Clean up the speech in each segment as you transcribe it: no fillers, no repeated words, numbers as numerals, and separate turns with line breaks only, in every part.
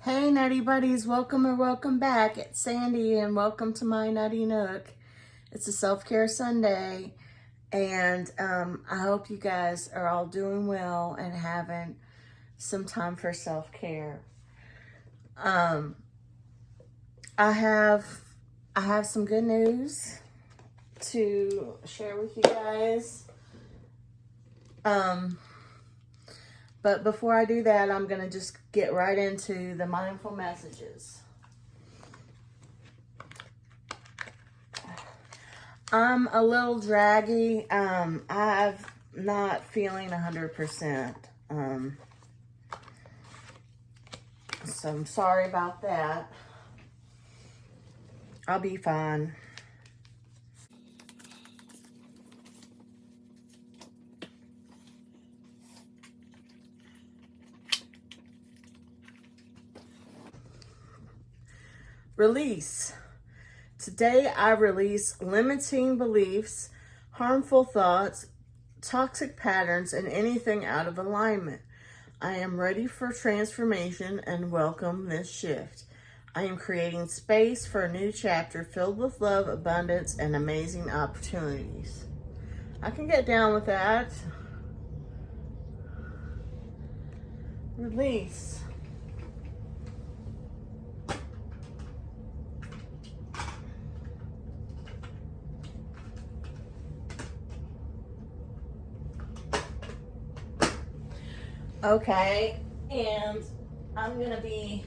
Hey Nutty Buddies, welcome or welcome back. It's Sandy and welcome to my Nutty Nook. It's a self-care Sunday and I hope you guys are all doing well and having some time for self-care. I have some good news to share with you guys. But before I do that, I'm going to just get right into the mindful messages. I'm a little draggy. I'm not feeling 100%. So I'm sorry about that. I'll be fine. Release. Today I release limiting beliefs, harmful thoughts, toxic patterns, and anything out of alignment. I am ready for transformation and welcome this shift. I am creating space for a new chapter filled with love, abundance, and amazing opportunities. I can get down with that. Release. Okay, and I'm gonna be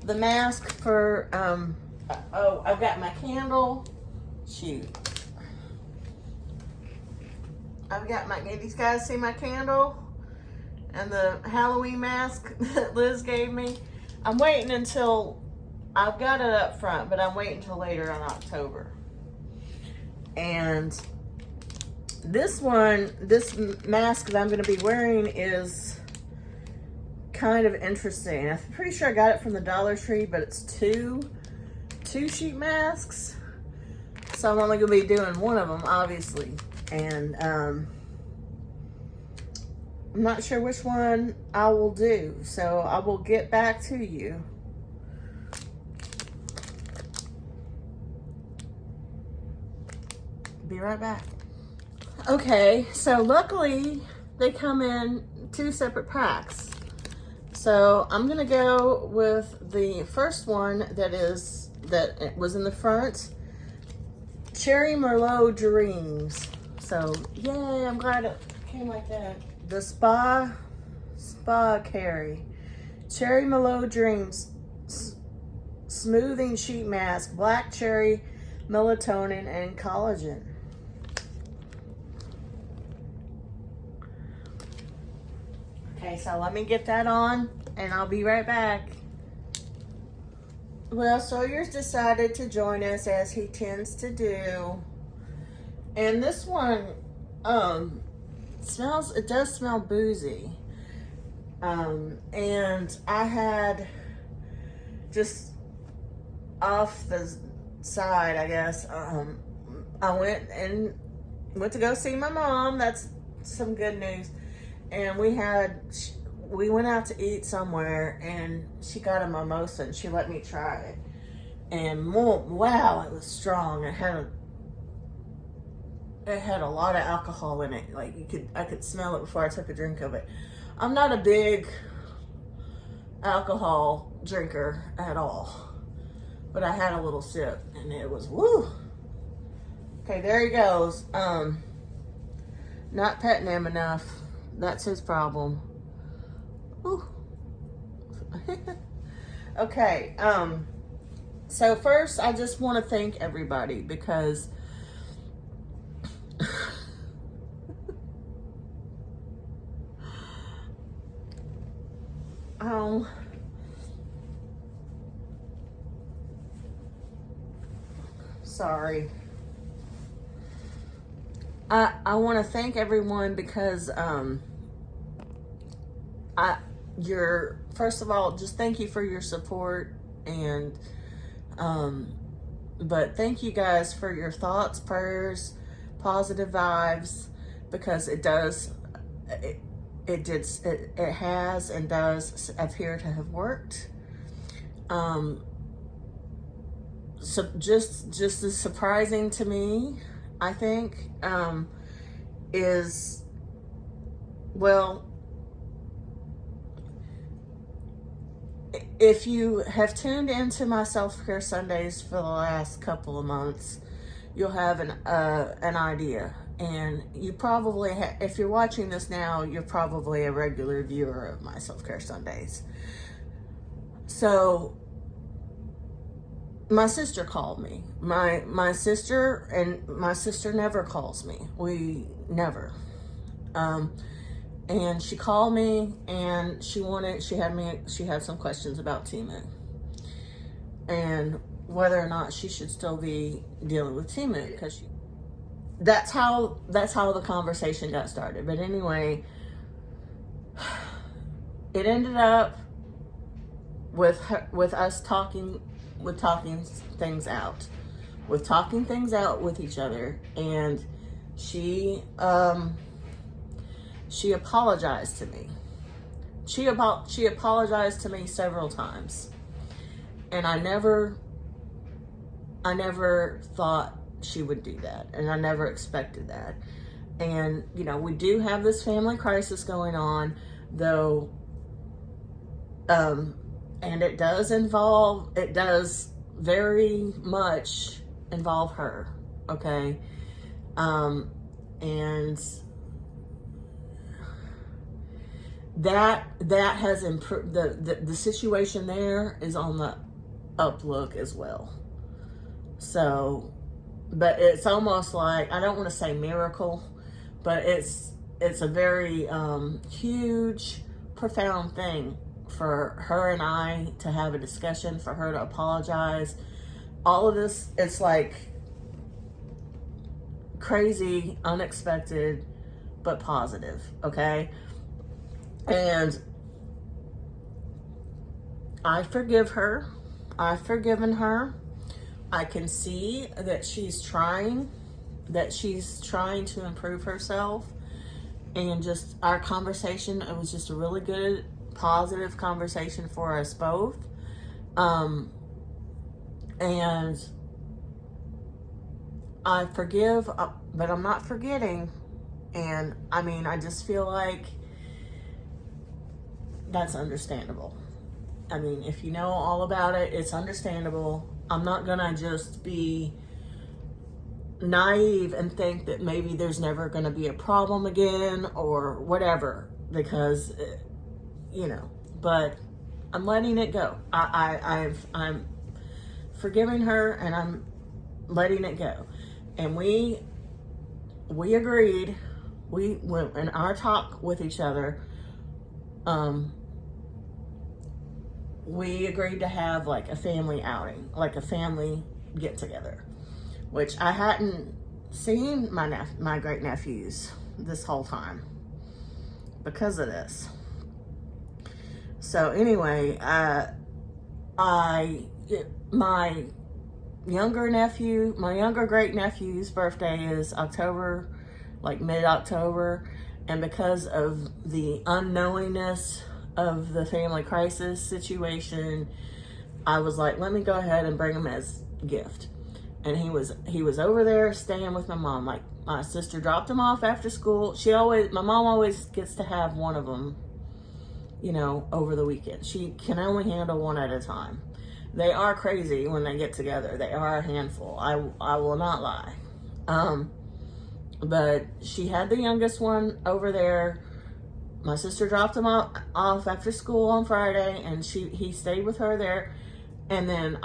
the mask for, I've got my candle. Shoot. Did these guys see my candle? And the Halloween mask that Liz gave me? I'm waiting until, I've got it up front, but I'm waiting until later in October. And this mask that I'm going to be wearing is kind of interesting. I'm pretty sure I got it from the Dollar Tree, but it's two sheet masks. So I'm only going to be doing one of them, obviously. And I'm not sure which one I will do. So I will get back to you. Be right back. Okay, so luckily they come in 2 separate packs. So I'm gonna go with the first one that was in the front, Cherry Merlot Dreams. So yay, I'm glad it came like that. The Spa Carry, Cherry Merlot Dreams, Smoothing Sheet Mask, Black Cherry, Melatonin, and Collagen. Okay, so let me get that on and I'll be right back. Well, Sawyer's decided to join us as he tends to do. And this one, it does smell boozy. And I had just off the side, I guess, I went to go see my mom. That's some good news. And we went out to eat somewhere and she got a mimosa and she let me try it. And wow, it was strong. It had a lot of alcohol in it. Like I could smell it before I took a drink of it. I'm not a big alcohol drinker at all, but I had a little sip and it was woo. Okay, there he goes. Not petting him enough. That's his problem. Okay, so first I just want to thank everybody because sorry. I want to thank everyone because first of all, just thank you for your support, and but thank you guys for your thoughts, prayers, positive vibes, because it has and does appear to have worked. So just as surprising to me, I think, is, well, if you have tuned into my self-care Sundays for the last couple of months, you'll have an idea. And you probably, if you're watching this now, you're probably a regular viewer of my self-care Sundays. So my sister called me. My sister never calls me. We never. And she called me, and she had some questions about Timu and whether or not she should still be dealing with Timu, because that's how the conversation got started. But anyway, it ended up with us talking things out with each other, and she apologized to me. She apologized to me several times, and I never thought she would do that, and I never expected that. And you know, we do have this family crisis going on, though, and it does very much involve her, okay? And that has improved. The situation there is on the uplook as well. So, but it's almost like, I don't want to say miracle, but it's a very huge, profound thing for her and I to have a discussion, for her to apologize. All of this, it's like crazy, unexpected, but positive, okay? And I forgive her. I've forgiven her. I can see that she's trying to improve herself. And just our conversation, it was just a really good, positive conversation for us both. And I forgive, but I'm not forgetting. And I mean, I just feel like that's understandable. I mean, if you know all about it, it's understandable. I'm not gonna just be naive and think that maybe there's never gonna be a problem again or whatever, because, you know, but I'm letting it go. I'm forgiving her, and I'm letting it go. And we agreed, we went in our talk with each other, we agreed to have like a family outing, like a family get together, which I hadn't seen my great nephews this whole time because of this. So anyway, my younger great nephew's birthday is October, like mid-October, and because of the unknowingness of the family crisis situation, I was like, let me go ahead and bring him as a gift. And he was over there staying with my mom. Like, my sister dropped him off after school. My mom always gets to have one of them, you know, over the weekend. She can only handle one at a time. They are crazy when they get together. They are a handful. I will not lie. But she had the youngest one over there. My sister dropped him off after school on Friday, and he stayed with her there. And then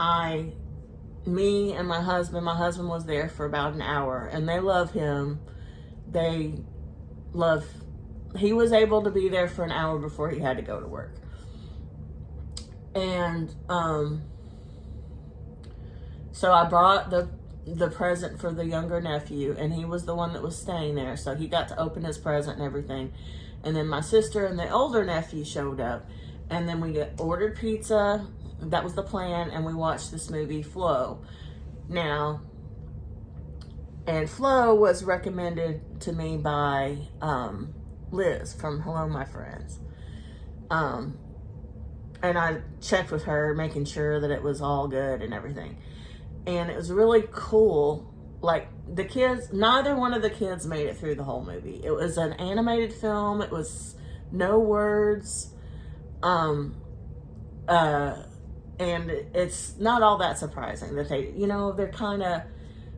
me and my husband was there for about an hour, and they love him. He was able to be there for an hour before he had to go to work. And so I brought the present for the younger nephew, and he was the one that was staying there, so he got to open his present and everything. And then my sister and the older nephew showed up, and then we ordered pizza. That was the plan, and we watched this movie, Flow. Now, and Flow was recommended to me by Liz from Hello My Friends. and I checked with her, making sure that it was all good and everything. And it was really cool. Like, the kids, neither one of the kids made it through the whole movie. It was an animated film. It was no words. And it's not all that surprising that they,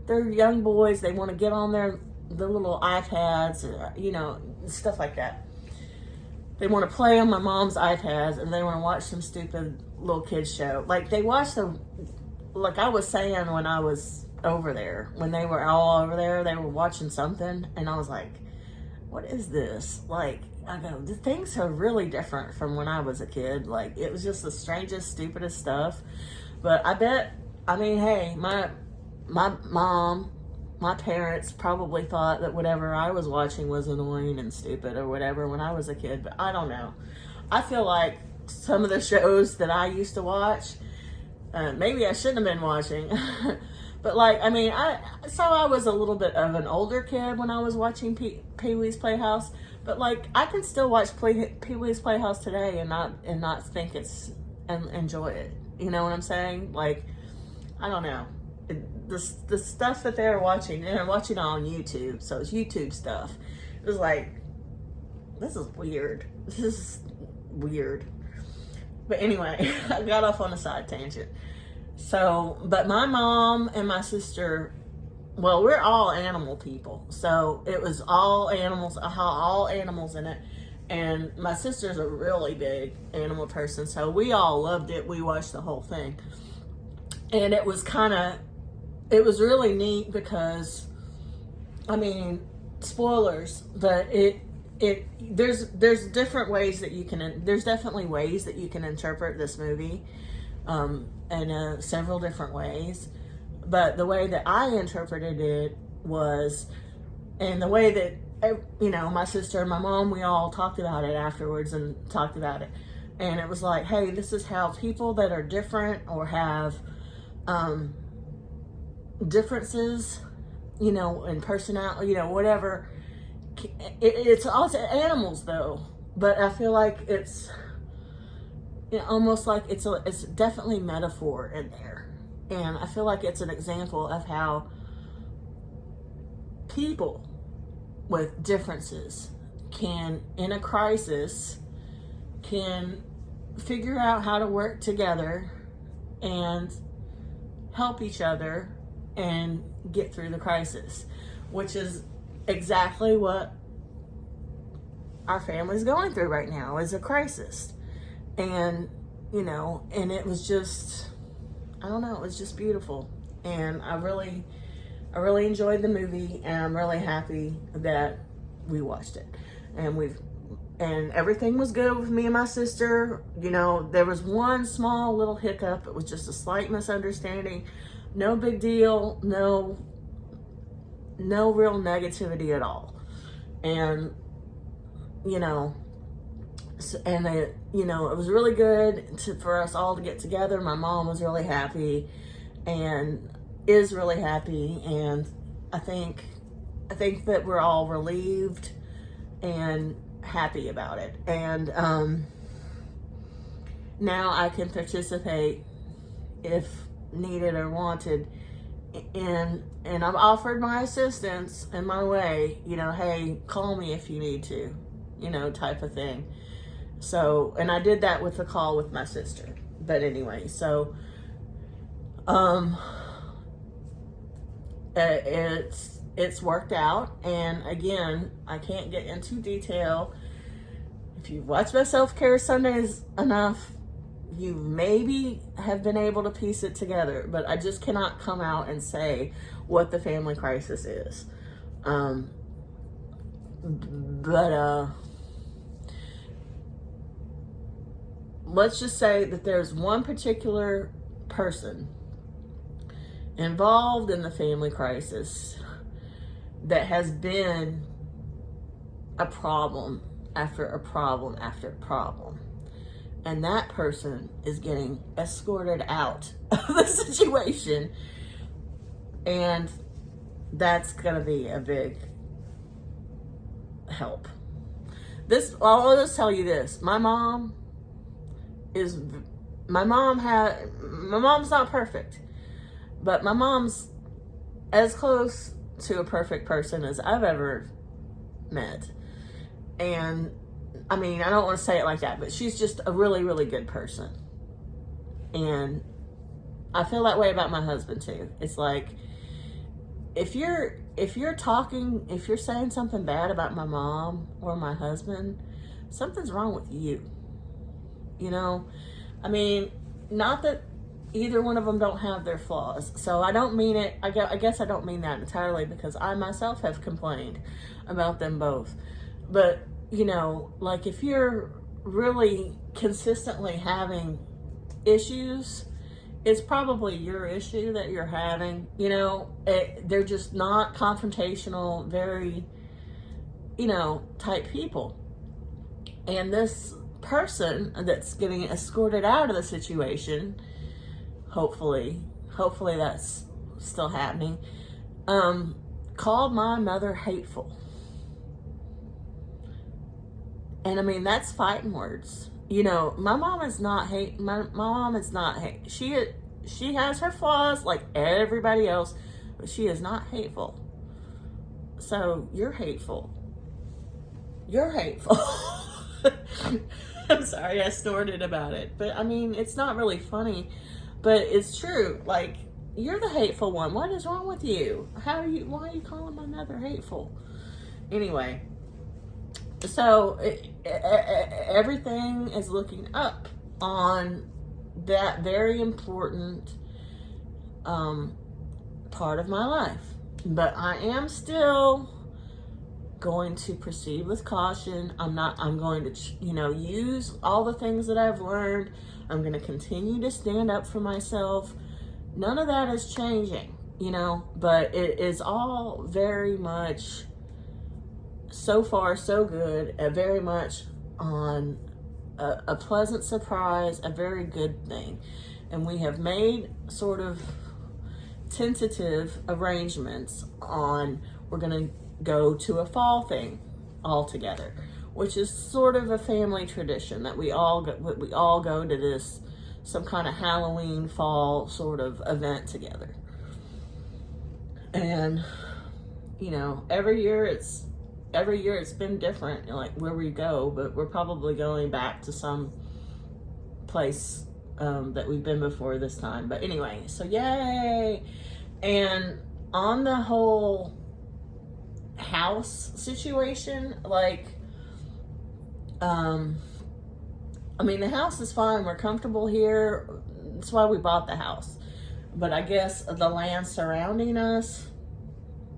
they're young boys. They want to get on the little iPads, stuff like that. They want to play on my mom's iPads, and they want to watch some stupid little kids show. Like, they watch like I was saying when I was over there, when they were all over there, they were watching something, and I was like, what is this? Like, I go, the things are really different from when I was a kid. Like, it was just the strangest, stupidest stuff. But hey, my mom, my parents probably thought that whatever I was watching was annoying and stupid or whatever when I was a kid, but I don't know. I feel like some of the shows that I used to watch, maybe I shouldn't have been watching. But I was a little bit of an older kid when I was watching Pee-wee's Playhouse. But I can still watch Pee-wee's Playhouse today and not think and enjoy it. You know what I'm saying? Like, I don't know. The stuff that they're watching it on YouTube, so it's YouTube stuff. It was like, this is weird. This is weird. But anyway, I got off on a side tangent. So, but my mom and my sister, well, we're all animal people. So it was all animals in it. And my sister's a really big animal person, so we all loved it. We watched the whole thing. And it was really neat because, spoilers, but there's different ways that there's definitely ways that you can interpret this movie, in several different ways. But the way that I interpreted it was, and the way that, my sister and my mom, we all talked about it afterwards and talked about it. And it was like, hey, this is how people that are different or have differences, in personality, whatever. It's also animals though, but I feel like it's almost like it's definitely metaphor in there. And I feel like it's an example of how people with differences can, in a crisis, can figure out how to work together and help each other and get through the crisis, which is exactly what our family's going through right now, is a crisis. And and it was just, I don't know, it was just beautiful. And I really enjoyed the movie, and I'm really happy that we watched it. And everything was good with me and my sister. There was one small little hiccup. It was just a slight misunderstanding. No big deal. No real negativity at all. And, it was really good for us all to get together. My mom was really happy and is really happy. And I think that we're all relieved and happy about it. And now I can participate if needed or wanted, and I've offered my assistance in my way, hey, call me if you need to, type of thing. So, and I did that with the call with my sister. But anyway, so it's worked out. And again, I can't get into detail. If you've watched my Self-Care Sundays enough, you maybe have been able to piece it together, but I just cannot come out and say what the family crisis is. Let's just say that there's one particular person involved in the family crisis that has been a problem after a problem after problem. And that person is getting escorted out of the situation. And that's going to be a big help. I'll just tell you this. My mom is, my mom's not perfect, but my mom's as close to a perfect person as I've ever met. And I mean, I don't want to say it like that, but she's just a really, really good person. And I feel that way about my husband too. It's like, if you're saying something bad about my mom or my husband, something's wrong with you. You know, I mean, not that either one of them don't have their flaws. So I don't mean it, I guess I don't mean that entirely, because I myself have complained about them both. But, you know, like, if you're really consistently having issues, it's probably your issue that you're having. You know, they're just not confrontational, very, you know, type people. And this person that's getting escorted out of the situation, hopefully that's still happening, called my mother hateful. And I mean, that's fighting words. You know, my mom is not hate. My mom is not hate. She has her flaws like everybody else, but she is not hateful. So you're hateful. You're hateful. I'm sorry I snorted about it, but I mean, it's not really funny, but it's true. Like, you're the hateful one. What is wrong with you? Why are you calling my mother hateful? Anyway, so everything is looking up on that very important part of my life. But I am still going to proceed with caution. I'm going to, you know, use all the things that I've learned. I'm going to continue to stand up for myself. None of that is changing, you know, but it is all very much, so far so good, very much on a pleasant surprise, a very good thing. And we have made sort of tentative arrangements on, we're going to go to a fall thing all together, which is sort of a family tradition that we all go to this, some kind of Halloween fall sort of event together. And, you know, every year it's been different, like where we go, but we're probably going back to some place that we've been before this time. But anyway, so yay. And on the whole house situation, like, I mean, the house is fine. We're comfortable here. That's why we bought the house. But I guess the land surrounding us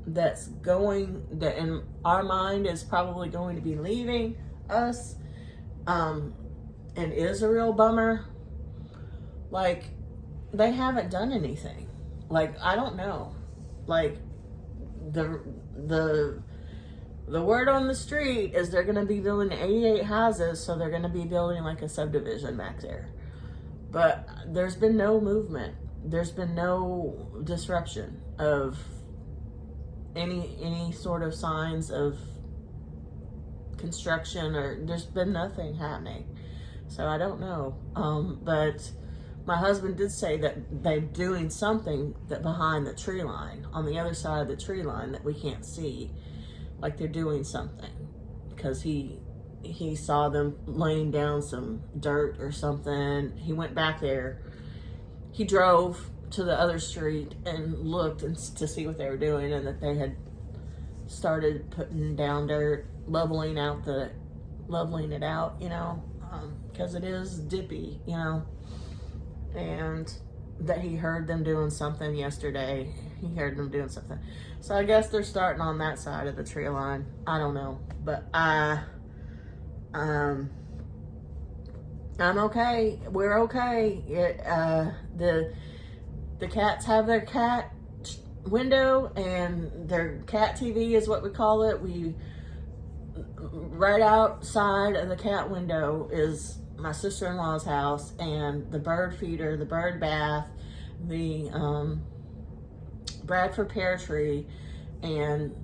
that in our mind is probably going to be leaving us, and is a real bummer. Like, they haven't done anything. Like, I don't know. Like, the word on the street is they're going to be building 88 houses, so they're going to be building like a subdivision back there. But there's been no movement. There's been no disruption of any sort of signs of construction, or there's been nothing happening. So I don't know. But my husband did say that they're doing something that behind the tree line, on the other side of the tree line that we can't see. Like, they're doing something, because he saw them laying down some dirt or something. He went back there. He drove to the other street and looked to see what they were doing, and that they had started putting down dirt, leveling it out, you know, because it is dippy, you know. And that he heard them doing something yesterday. He heard them doing something. So I guess they're starting on that side of the tree line. I don't know. But I'm okay. We're okay. The cats have their cat window, and their cat TV is what we call it. Right outside of the cat window is my sister-in-law's house, and the bird feeder, the bird bath, the Bradford pear tree, and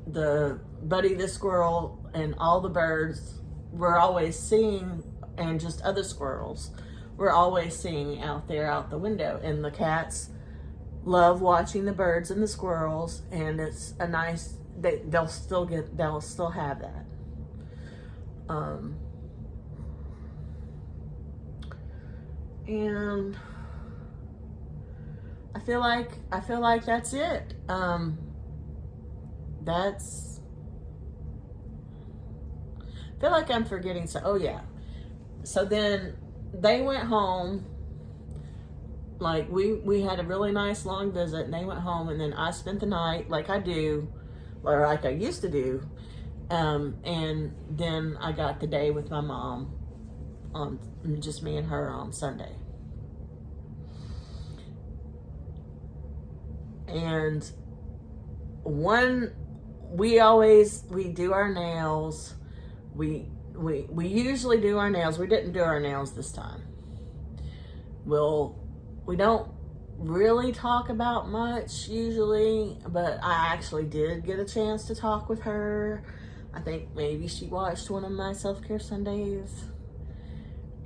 the Buddy the squirrel, and all the birds. We're always seeing and just other squirrels we're always seeing out there out the window. And the cats love watching the birds and the squirrels, and it's a nice, they'll still have that. And I feel like that's it. I feel like I'm forgetting. So, oh yeah. So then they went home. Like we had a really nice long visit, and they went home, and then I spent the night like I do, or like I used to do. And then I got the day with my mom on just me and her on Sunday. And we do our nails. We usually do our nails. We didn't do our nails this time. We don't really talk about much usually, but I actually did get a chance to talk with her. I think maybe she watched one of my self-care Sundays,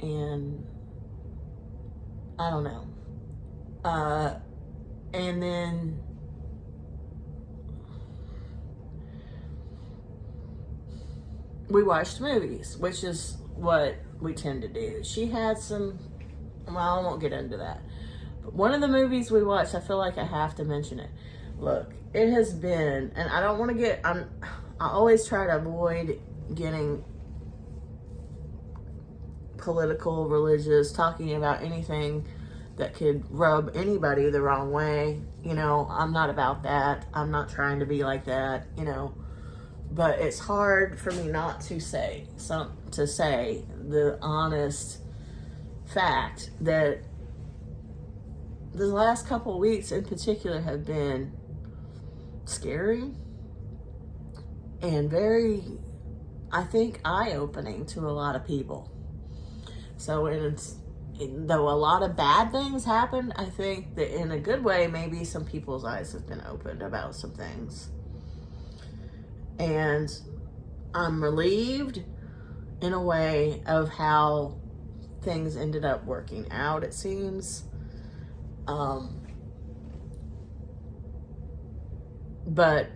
and I don't know. And then we watched movies, which is what we tend to do. She had some, well, I won't get into that. But one of the movies we watched, I feel like I have to mention it. Look, it has been, and I don't want to I always try to avoid getting political, religious, talking about anything that could rub anybody the wrong way. You know, I'm not about that. I'm not trying to be like that, you know. But it's hard for me not to say the honest fact that the last couple of weeks in particular have been scary and very, I think, eye-opening to a lot of people. So though a lot of bad things happened, I think that in a good way, maybe some people's eyes have been opened about some things. And I'm relieved in a way of how things ended up working out, it seems. But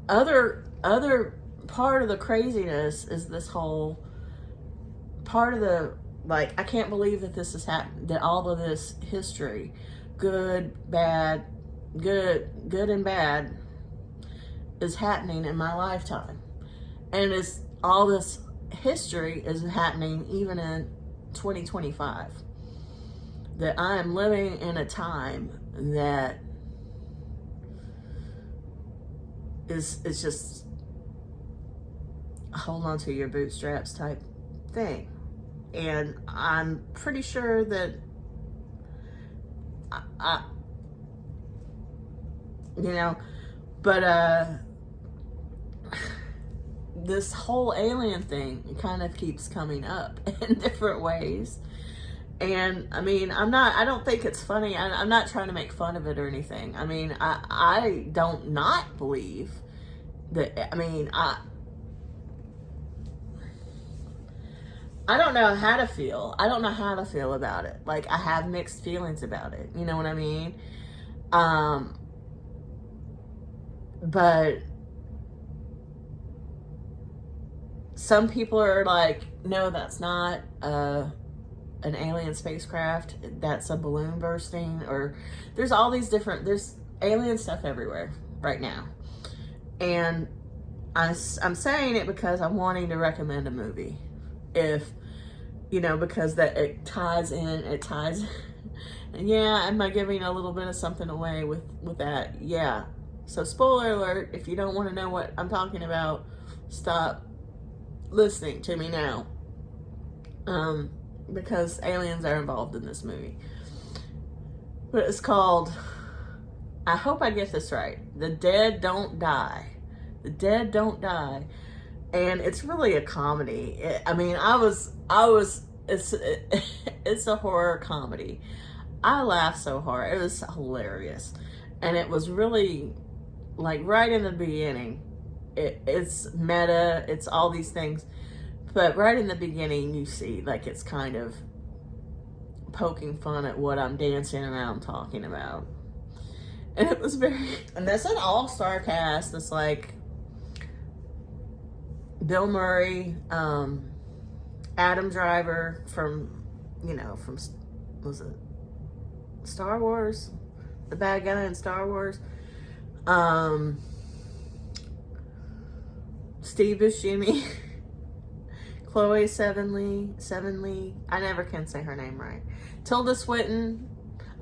other part of the craziness is this whole part of the, like, I can't believe that this has happened, that all of this history, good and bad, is happening in my lifetime. And it's all this history is happening even in 2025. That I am living in a time that it's just hold on to your bootstraps type thing. And I'm pretty sure that I you know, but this whole alien thing kind of keeps coming up in different ways. And I mean, I don't think it's funny. I'm not trying to make fun of it or anything. I mean, I don't not believe that, I mean, I don't know how to feel. I don't know how to feel about it. Like, I have mixed feelings about it. You know what I mean? But some people are like, no, that's not an alien spacecraft. That's a balloon bursting. Or there's all these different, there's alien stuff everywhere right now. And I'm saying it because I'm wanting to recommend a movie. If, you know, because that it ties in. And yeah, am I giving a little bit of something away with that? Yeah. So spoiler alert, if you don't want to know what I'm talking about, stop listening to me now. Because aliens are involved in this movie. But it's called, I hope I get this right, The Dead Don't Die. The Dead Don't Die. And it's really a comedy. It's a horror comedy. I laughed so hard. It was hilarious. And it was really, like, right in the beginning. It's meta. It's all these things. But right in the beginning, you see, like, it's kind of poking fun at what I'm dancing around talking about. And it was very, and that's an all-star cast. It's like Bill Murray, Adam Driver from, from, was it Star Wars? The bad guy in Star Wars. Steve Buscemi. Chloe Sevigny. I never can say her name right. Tilda Swinton.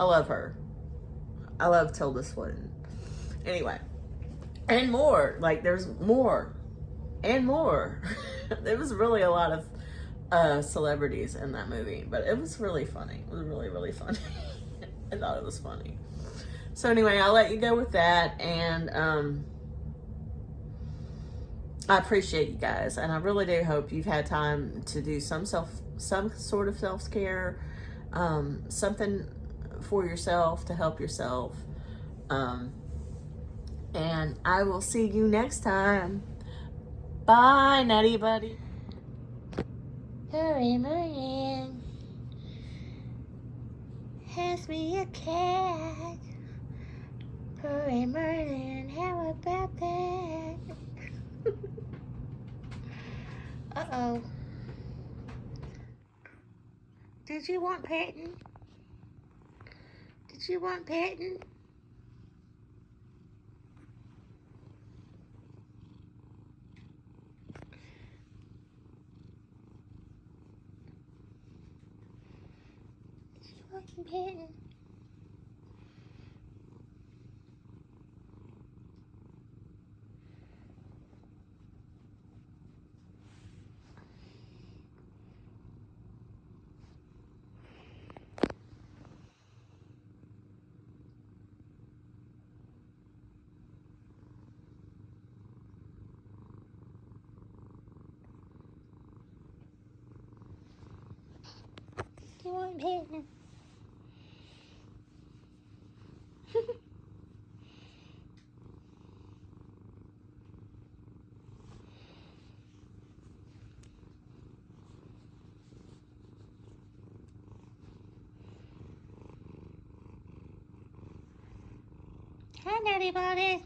I love her. I love Tilda Swinton. Anyway. And more. Like, there's more. And more. There was really a lot of celebrities in that movie. But it was really funny. It was really, really funny. I thought it was funny. So anyway, I'll let you go with that. And I appreciate you guys, and I really do hope you've had time to do some sort of self-care, something for yourself to help yourself. And I will see you next time. Bye, Nutty Buddy.
Hurry, Merlin. Has me a cat. Hurry, Merlin. How about that? Uh-oh. Did you want petting? Did you want petting? Did you want petting? You want petting? Hi, Nutty Buddy.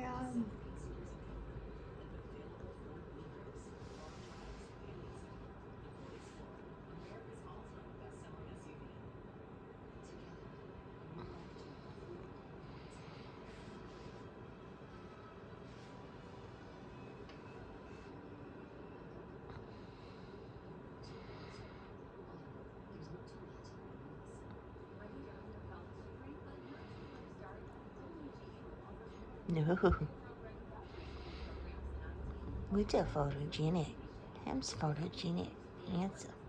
him.
No. We're photogenic. I'm photogenic. Handsome.